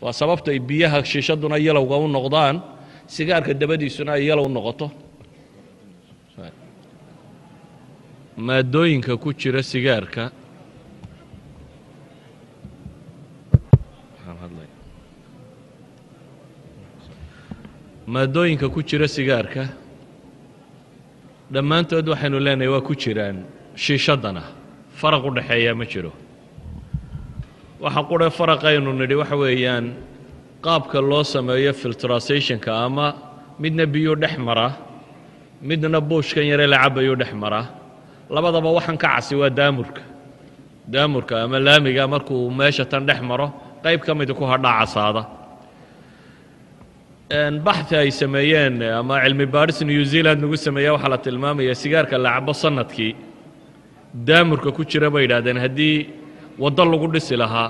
waa sababta ay biyaha shiishaduna yalowga u noqdaan sigaarka dabadiisuna ay yalow noqoto maadooyinka ku jira sigaarka dhammaantood waxaynu leenahay waa ku jiraan shiishadana faraq u dhaxeeya ma jiro waxa qura faraqaynu nidhi waxa weeyaan qaabka loo sameeyo filtrationka ama midna biyo dhex mara midna buushkan yare la cabayo dhex mara labadaba waxan ka casi waa daamurka ama laamiga markuu meesha tan dhex maro qayb ka mid ku hadha casaada baxthi ay sameeyeen ama cilmi baaris New Zealand nagu sameeyaa waxa la tilmaamaya sigaarka la cabo sanadkii daamurka ku jira bay yiraahdeen haddii waddo lagu dhisi lahaa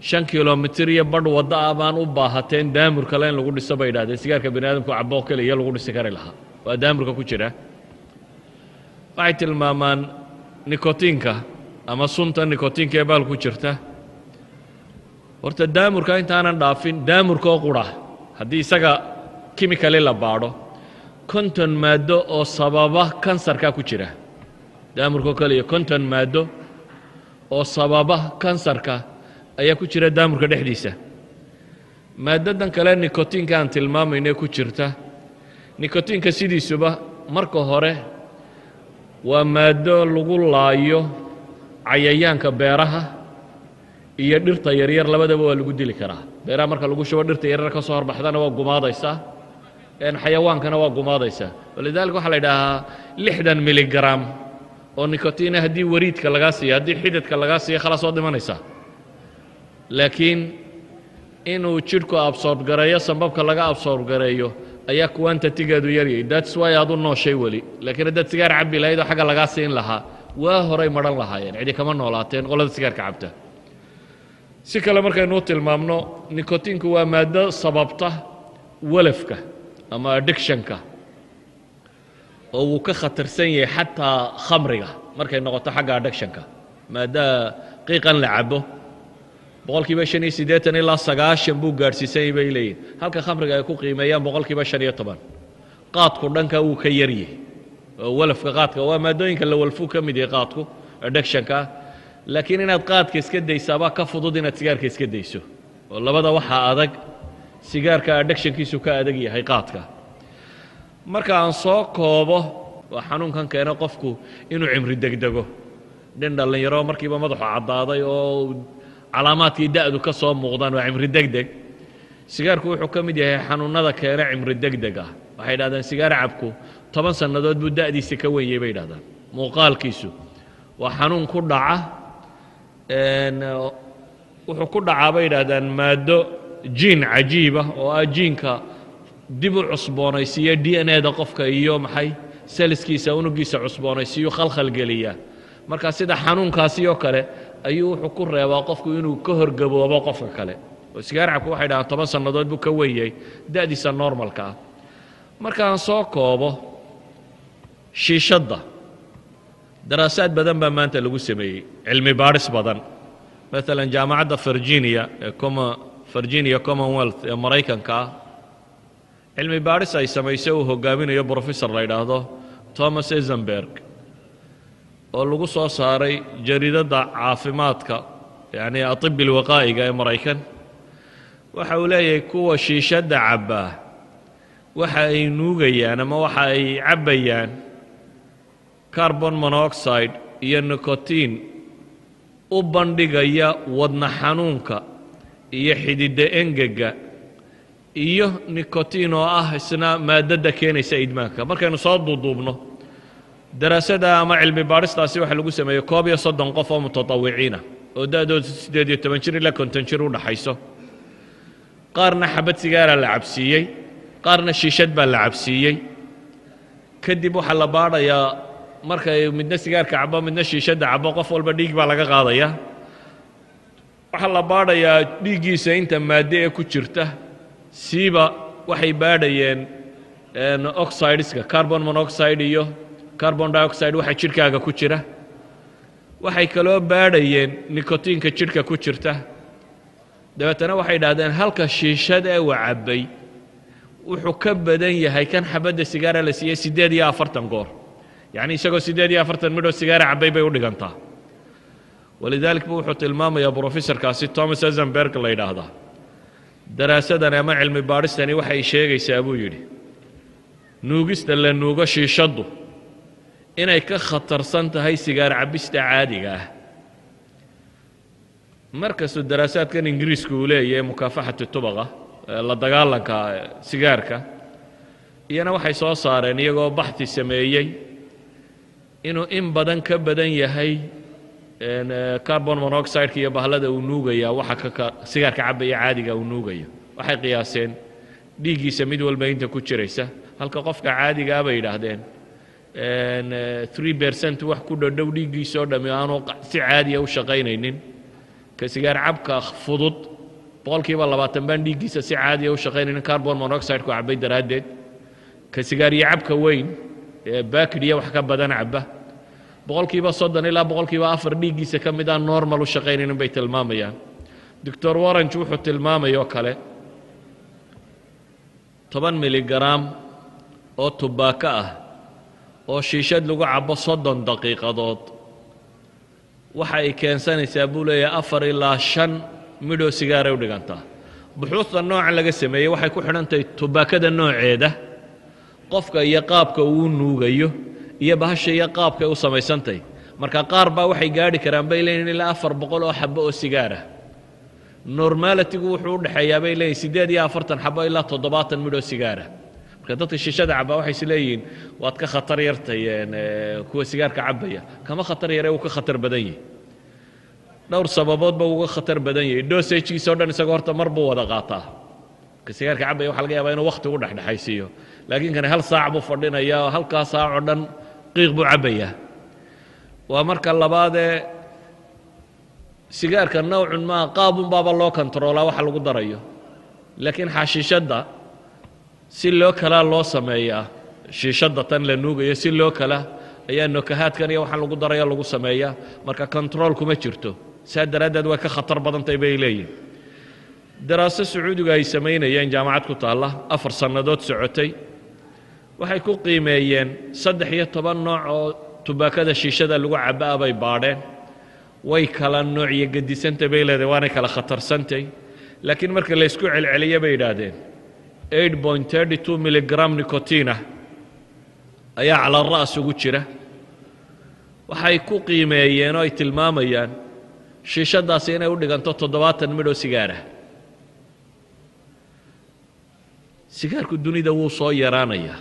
5 kilomitir iyo badh waddo baan u baahateen daamurka leen lagu dhiso bay yiraahdeen sigaarka bini'aadamku cabo kaliya lagu dhisi kari lahaa waa daamurka ku jira waxay tilmaamaan nikotiinka ama sunta nikotiinka ee baal ku jirta horta daamurka intaanan dhaafin daamurka oo qura haddii isaga chemically la baadho konton maado oo sababa kansarka ku jira daamurka kaliya konton maado oo sababa kansarka ayaa ku jira daamurka dhexdiisa maadadan kale nikotiinka aan tilmaamayno ku jirta nikotiinka sidiisuba marka hore waa maado lagu laayo cayayaanka beeraha iyo dhirta yaryar labadaba waa lagu dili karaa beeraha marka lagu shubo dhirta yaryar ka soo horbaxdana waa gumaadaysaa xayawaankana waa gumaadaysaa walidaalka waxa la yidhaahaa 60 miligram oo nikotiina haddii wariidka laga siiyo haddii xididka laga siiyo khalaas oo dhimanaysa laakiin inuu jidhku absorb gareeyo sanbabka laga absorb gareeyo ayaa quantity-geedu yaryahay that's why aad u nooshay weli laakiin haddaad sigaar cabbi lahayd oo xagga lagaa siin lahaa waa horay maran lahaayeen cidi kama noolaateen qolada sigaarka cabta si kale markaynu tilmaamno nikotiinku waa maado sababta walafka ama addictionka oo uu ka khatarsan yahay xataa khamriga markay noqoto xagga addictionka maada qiiqan la cabo boqolkiiba 85 ilaa 90 buu gaarsiisay bay leeyihiin halka khamriga ay ku qiimeeyaan boqolkiiba 15 qaadku dhanka uu ka yaryahay oo walafka qaadka waa maadooyinka la walfu ka mid yahay qaadku addictionka laakiin inaad qaadka iska daysaaba ka fudud inaad sigaarka iska dayso oo labada waxa adag sigaarka addictionkiisu ka adag yahay qaadka marka aan soo koobo waa xanuunkan keena qofku inuu cimri degdego dhalinyaro markiiba madaxu cadaaday oo calaamaadkii da'du ka soo muuqdaan waa cimri degdeg sigaarku wuxuu ka mid yahay xanuunada keena cimri degdeg ah waxay yidhahdeen sigaar cabku 10 sannadood buu da'diisa ka weyn yahay bay yidhahdaan muuqaalkiisu waa xanuun ku dhaca wuxuu ku dhacaa bay yidhahdaan maado jiin cajiiba oo ah jiinka dib u cusboonaysiiya DNA-da qofka iyo maxay selskiisa unugiisa cusboonaysiiyo khalkhal geliya marka sida xanuunkaasi oo kale ayuu wuxuu ku reebaa qofku inuu ka horgaboobo qofka kale oo sigaar cabku waxay dhahaan 10 sannadood buu ka weeyay da'diisa normalka ah marka aan soo koobo shiishadda daraasaad badan baa maanta lagu sameeyey cilmi baaris badan مثلا jaamacadda Virginia Commonwealth ee Mareykanka cilmi baaris ay samaysay uu hogaaminayo professor la yiraahdo Thomas Eisenberg oo lagu soo saaray jariidada caafimaadka yani atib alwaqaa'iga ee Mareykan waxa uu leeyahay kuwa shiishada cabba waxa ay nuugayaan ama waxa ay cabayaan carbon monoxide iyo nicotine u bandhigaya wadna xanuunka iyo xididda engega iyo nicotine oo ah isna maadada keenaysa idmaanka markaynu soo duuduubno daraasada ama cilmi baaristaasi waxa lagu sameeyay 30 qof oo mutatawiciina oo da'doodu 18 jir ilaa 50 jir u dhaxayso qaarna xabad sigaar la cabsiiyay qaarna shiishad baa la cabsiiyay kadib waxa la baarayaa markay midna sigaarka cabo midna shiishada cabo qof walba dhiig baa laga qaadayaa waxa la baarayaa dhiigiisa inta maaddo ee ku jirta siiba waxay baadhayeen oxideska carbon monoxide iyo carbon dioxide waxa jirkaaga ku jira waxay kaloo baadhayeen nicotineka jirka ku jirta dabeetana waxay yidhaahdeen halka shiishada ee uu cabbay wuxuu ka badan yahay kan xabadda sigaara la siiyey 48 goor yacni isagoo 48 midhoo sigaara cabbay bay u dhigantaa walidaalika buu wuxuu tilmaamayaa brofesorkaasi thomas eisenberg la yidhaahdaa daraasadan ama cilmi baadhistani waxay sheegaysaa buu yidhi nuugista la nuugo shiishaddu inay ka khatarsan tahay sigaar cabbista caadiga ah markastuu daraasaadkan ingiriisku uu leeyahay mukaafaxatu tubaqa la dagaalanka sigaarka iyana waxay soo saareen iyagoo baxthi sameeyey inuu in badan ka badan yahay carbon monoxide iyo bahlada uu nuugaya waxa ka sigaarka cabbaya caadiga uu nuugayo waxay qiyaaseen dhiiggiisa mid walba inta ku jiraysa halka qofka caadiga ah bay yidhaahdeen 3% wax ku dhow dhiiggiisa oo dhammi aanu si caadiya u shaqaynaynin ka sigaar cabka fudud boqolkiiba 20 baan dhiiggiisa si caadiya u shaqaynaynin carbon monoxide ku cabbay daraaddeed ka sigaariyo cabka weyn ee baakiriya wax ka badan cabba boqolkiiba 30 ilaa boqolkiiba 4 dhiiggiisa ka mid ah normal u shaqaynaynin bay tilmaamayaan doctor Warren wuxuu tilmaamayo kale 10 miligram oo tubaako ah oo shiishad lagu cabbo 30 daqiiqadood waxa ay keensanaysaa buu leeyahay 4 ilaa 5 midhoo sigaara u dhigantaa buxuusta noocan laga sameeyey waxay ku xidhan tahay tubaakada nooceeda qofka iyo qaabka uu nuugayo iyo bahasha iyo qaabka ay u samaysantahay marka qaar baa waxay gaadhi karaan bay leeyihiin ilaa 400 oo xabbo oo sigaara normality-gu wuxuu u dhaxeeyaa bay leeyihiin 48 xabbo ilaa 70 midhoo sigaara marka dadka shiishada cabba waxay is leeyihiin waad ka khatar yartay kuwa sigaarka cabbaya kama khatar yare uu ka khatar badan yahay dhowr sababoodba uga khatar badan yahay dosage-kiisa oo dhan isagoo horta mar buu wada qaataa ka sigaarka cabbaya waxaa laga yaabaa inuu wakhti u dhexdhexaysiiyo laakiin kan hal saac buu fadhinayaa oo halkaa saac oo dhan qiiq buu cabbayaa waa marka labaadee sigaarka nawcun maa qaabun baaba loo kontaroolaa waxa lagu darayo laakiin xashiishadda si loo kalaa loo sameeyaa shiishadda tan la nuugayo si loo kala ayaa nokahaadkan iyo waxaan lagu darayo lagu sameeyaa marka control kuma jirto saa daraaddeed way ka khatar badantahay bay leeyihin daraaso sacuudiga ay samaynayeen jaamacad ku taalla 4 sannadood socotay waxay ku qiimeeyeen 13 nooc oo tubaakada shiishada lagu cabaa bay baadheen way kala nooc iyo gadisanta bay leedahay waana kala khatarsantay laakiin marka la isku celceliyo bay yidhaahdeen 8.32 miligram nicotina ayaa cala ra's ugu jira waxay ku qiimeeyeen oo ay tilmaamayaan shiishadaasi inay u dhiganto 70 midhoo sigaara sigaarku dunida wuu soo yaraanayaa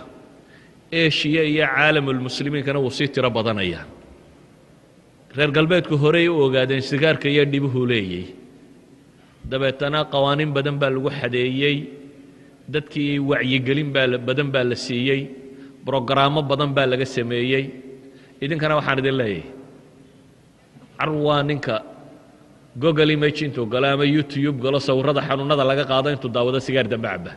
eeshiya iyo caalamulmuslimiinkana wuu sii tiro badanayaa reer galbeedku horey u ogaadeen sigaarka iyo dhibuhu leeyay dabeetana qawaaniin badan baa lagu xadeeyey dadkii wacyigelin badan baa la siiyey brogaraamo badan baa laga sameeyey idinkana waxaan idin leeyahay carwaa ninka google image intuu galo ama youtube galo sawirada xanuunada laga qaado intuu daawado sigaar dambe cabba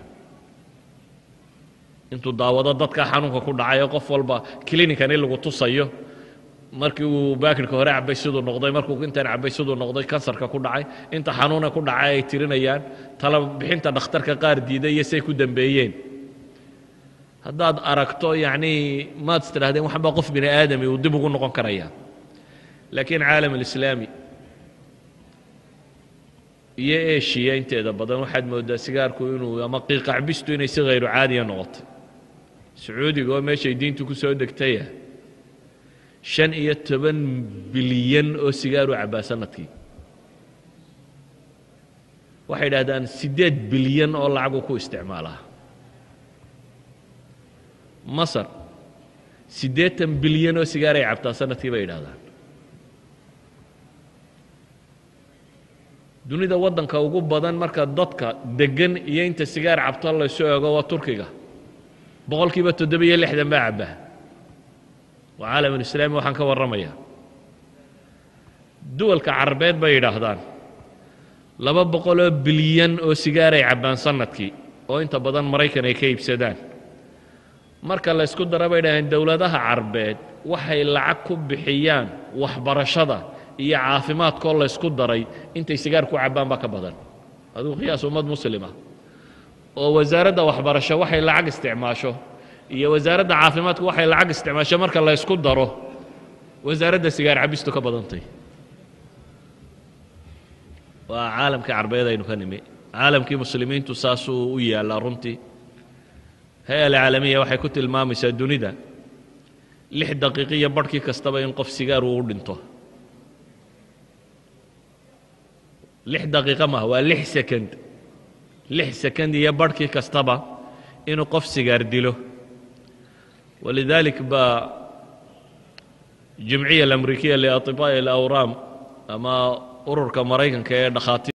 intuu daawado dadka xanuunka ku dhacay qof walba clinican in lagu tusayo markii uu baakirka hore cabbay siduu noqday markuu intaan cabbay siduu noqday kansarka ku dhacay inta xanuuna ku dhacay ay tirinayaan tala bixinta dhakhtarka qaar diiday iyo say ku dambeeyeen haddaad aragto yacni maad istidhahdeen waxba qof bini aadami uu dib ugu noqon karaya laakiin caalam alislaami iyo eeshiya inteeda badan waxaad moodaa sigaarku inuu ama qiiqa cabistu inay si hayru caadiya noqotay sacuudiga oo meeshay diintu ku soo degtaya 15 bilyan oo sigaar u cabbaa sanadkii waxay yidhaahdaan 8 bilyan oo lacagu ku isticmaalaa masar 80 bilyan oo sigaar ay cabtaa sanadkii bay yidhahdaan dunida waddanka ugu badan marka dadka degan iyo inta sigaar cabto la isu eego waa turkiga boqolkiiba 7 baa cabbaa وعالم الإسلامي وحن كورميا دول كعربيت بيدهدان لما بقولوا بليون أو سيجارة عبان سنتكي أو أنت بدن مريكان يكيب سدان مركا الله يسكت دربيدا عند دولتها عربيت وحي العكب بحيان وحبرشدة هي عافمات كل يسكت دري أنت سيجاركو عبان بك بدن aduu qiyaas ummad muslima oo wasaaradda waxbarasho waxay lacag isticmaasho iyo wasaaradda caafimaadku waxay lacag isticmaasho marka la isku daro wasaaradda sigaar cabistu ka badantay waa caalamka carbeed aynu ka nimi caalamkii muslimiintu saasuu u yaallaa runtii hay-a alcaalamiya waxay ku tilmaamaysaa dunida 6 daqiiqiyo barhkii kastaba in qof sigaar uu u dhinto 6 daqiiqo maaha waa 6 sekond 6 sekond iyo barhkii kastaba inuu qof sigaar dilo walidalik baa jimciya alamrikiya liatibaa'i alawraam ama ururka maraykanka ee dhakhaatiir